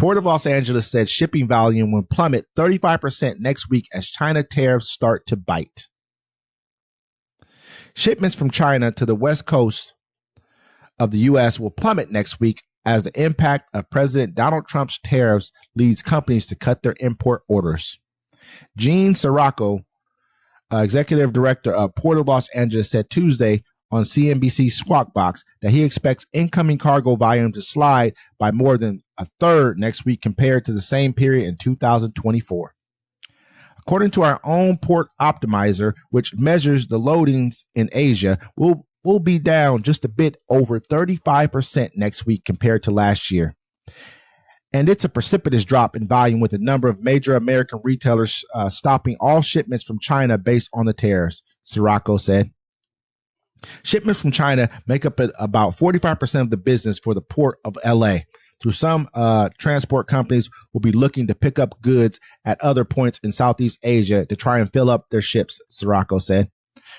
Port of Los Angeles said shipping volume will plummet 35% next week as China tariffs start to bite. Shipments from China to the West Coast of the U.S. will plummet next week as the impact of President Donald Trump's tariffs leads companies to cut their import orders. Gene Seroka, executive director of Port of Los Angeles, said Tuesday on CNBC Squawk Box that he expects incoming cargo volume to slide by more than a third next week compared to the same period in 2024. According to our own port optimizer, which measures the loadings in Asia, will be down just a bit over 35% next week compared to last year. And it's a precipitous drop in volume, with a number of major American retailers stopping all shipments from China based on the tariffs, Seroka said. Shipments from China make up about 45% of the business for the Port of LA. Through some transport companies will be looking to pick up goods at other points in Southeast Asia to try and fill up their ships, Seroka said.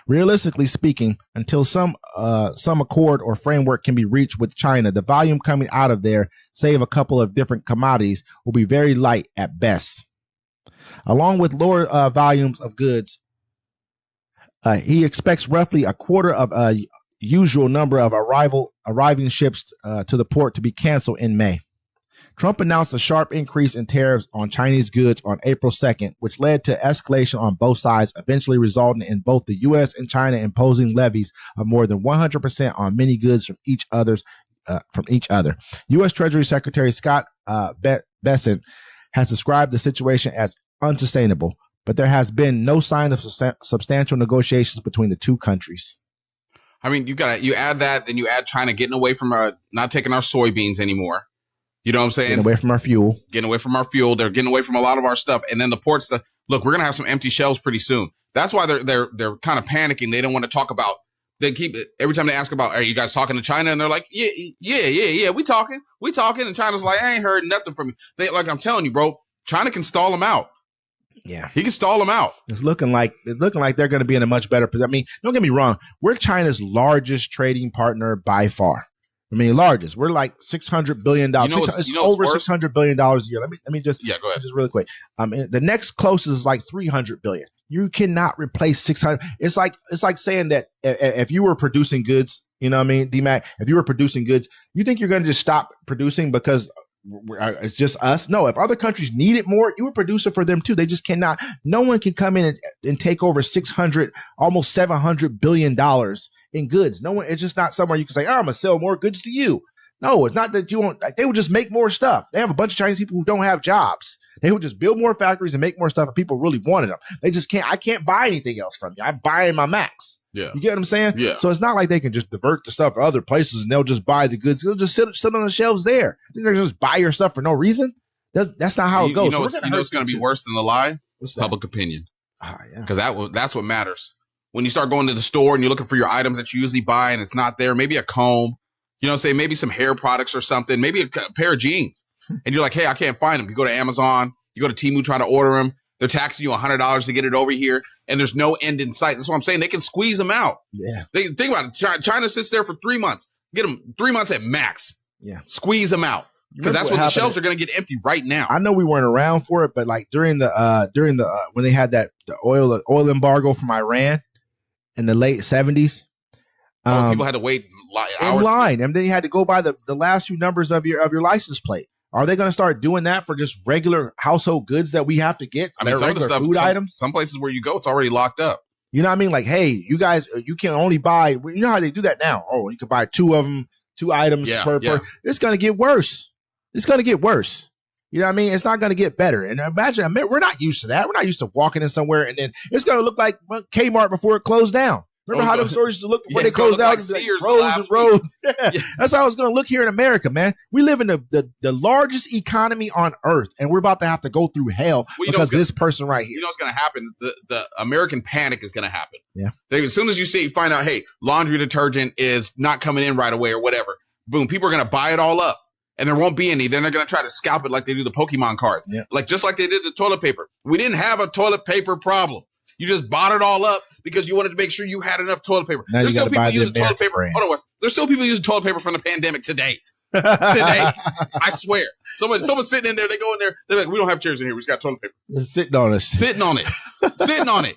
Realistically speaking, until some accord or framework can be reached with China, the volume coming out of there, save a couple of different commodities, will be very light at best. Along with lower volumes of goods, he expects roughly a quarter of a usual number of arriving ships to the port to be canceled in May. Trump announced a sharp increase in tariffs on Chinese goods on April 2nd, which led to escalation on both sides, eventually resulting in both the U.S. and China imposing levies of more than 100% on many goods from each other. U.S. Treasury Secretary Scott Bessent has described the situation as unsustainable, but there has been no sign of substantial negotiations between the two countries. I mean, you add that, then you add China getting away from not taking our soybeans anymore. You know what I'm saying? Getting away from our fuel. They're getting away from a lot of our stuff. And then the ports, look, we're going to have some empty shelves pretty soon. That's why they're kind of panicking. They don't want to talk about, every time they ask about, are you guys talking to China? And they're like, yeah, we talking. And China's like, I ain't heard nothing from you. Like I'm telling you, bro, China can stall them out. Yeah. He can stall them out. It's looking like they're going to be in a much better position. I mean, don't get me wrong. We're China's largest trading partner by far. I mean, largest. We're like $600 billion. It's over $600 billion a year. Let me just, go ahead. Just really quick. The next closest is like $300 billion. You cannot replace 600. It's like saying that if you were producing goods, you know what I mean, D-Mac, if you were producing goods, you think you're going to just stop producing because it's just us? No, if other countries need it more, you would produce it for them too. They just cannot. No one can come in and take over almost $700 billion in goods. No one. It's just not somewhere you can say, I'm gonna sell more goods to you. No, it's not that you won't. They would just make more stuff. They have a bunch of Chinese people who don't have jobs. They would just build more factories and make more stuff, and people really wanted them. They just can't. I can't buy anything else from you. I'm buying my max. Yeah. You get what I'm saying? Yeah. So it's not like they can just divert the stuff to other places and they'll just buy the goods. They'll just sit on the shelves there. I think they're just buy your stuff for no reason. That's not how it goes. You know what's going to be worse than the lie? What's that? Public opinion. Yeah. Because that's what matters. When you start going to the store and you're looking for your items that you usually buy and it's not there, maybe a comb, you know, say maybe some hair products or something, maybe a pair of jeans. And you're like, hey, I can't find them. You go to Amazon, you go to Temu trying to order them. They're taxing you $100 to get it over here, and there's no end in sight. That's what I'm saying. They can squeeze them out. Yeah. Think about it. China sits there for 3 months. Get them 3 months at max. Yeah. Squeeze them out. Because that's when the shelves are going to get empty right now. I know we weren't around for it, but like during the when they had the oil embargo from Iran in the late 70s, people had to wait hours in line, and then you had to go by the last few numbers of your license plate. Are they going to start doing that for just regular household goods that we have to get? I mean, some of the stuff, food items. Some places where you go, it's already locked up. You know what I mean? Like, hey, you guys, you can only buy. You know how they do that now? Oh, you can buy two items per. It's going to get worse. It's going to get worse. You know what I mean? It's not going to get better. And imagine, we're not used to that. We're not used to walking in somewhere and then it's going to look like Kmart before it closed down. Remember how those stores used to look before they closed out? Like rows and rows. Yeah. That's how it's going to look here in America, man. We live in the largest economy on earth, and we're about to have to go through hell because of this person right here. You know what's going to happen? The American panic is going to happen. Yeah. As soon as you find out, hey, laundry detergent is not coming in right away or whatever, boom, people are going to buy it all up. And there won't be any. Then they're going to try to scalp it like they do the Pokemon cards. Yeah. Just like they did the toilet paper. We didn't have a toilet paper problem. You just bought it all up because you wanted to make sure you had enough toilet paper. Now There's still people using toilet paper. Hold on, Wes. There's still people using toilet paper from the pandemic today. today. I swear. Someone's sitting in there. They go in there. They're like, we don't have chairs in here. We just got toilet paper. Sitting on us. Sitting on it. Sitting on it.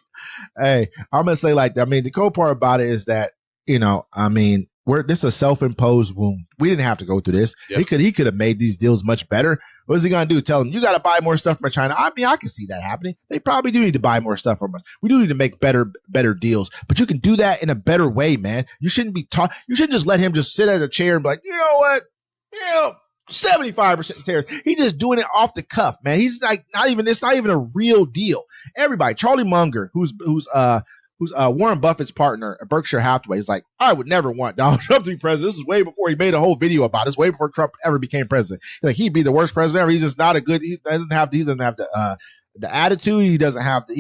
Hey, I'm gonna say like that. I mean, the cool part about it is that, you know, I mean, this is a self-imposed wound. We didn't have to go through this. Yep. He could have made these deals much better. What is he gonna do? Tell them you got to buy more stuff from China? I mean, I can see that happening. They probably do need to buy more stuff from us. We do need to make better deals, but you can do that in a better way, man. You shouldn't be taught. You shouldn't just let him just sit at a chair and be like, you know what, 75% tariffs. He's just doing it off the cuff, man. He's like, it's not even a real deal. Everybody, Charlie Munger, who's Warren Buffett's partner at Berkshire Hathaway, is like, I would never want Donald Trump to be president. This is way before he made a whole video about this, way before Trump ever became president. Like, he'd be the worst president ever. He's just not a good, he doesn't have the attitude. He doesn't have the,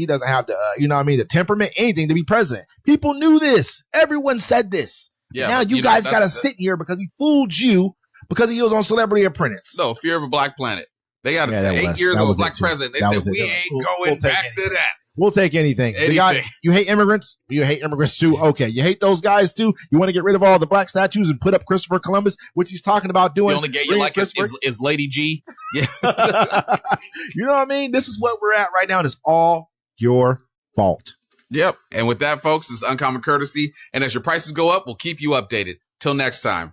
you know what I mean, the temperament, anything to be president. People knew this. Everyone said this. Yeah, now you guys got to sit here because he fooled you because he was on Celebrity Apprentice. No, Fear of a Black Planet. They got 8 years of a black president. They said, we ain't going back to that. We'll take anything. You hate immigrants? You hate immigrants too? Okay. You hate those guys too? You want to get rid of all the black statues and put up Christopher Columbus, which he's talking about doing? The only gay you like is Lady G. Yeah. You know what I mean? This is what we're at right now, and it's all your fault. Yep. And with that, folks, this is Uncommon Courtesy. And as your prices go up, we'll keep you updated. Till next time.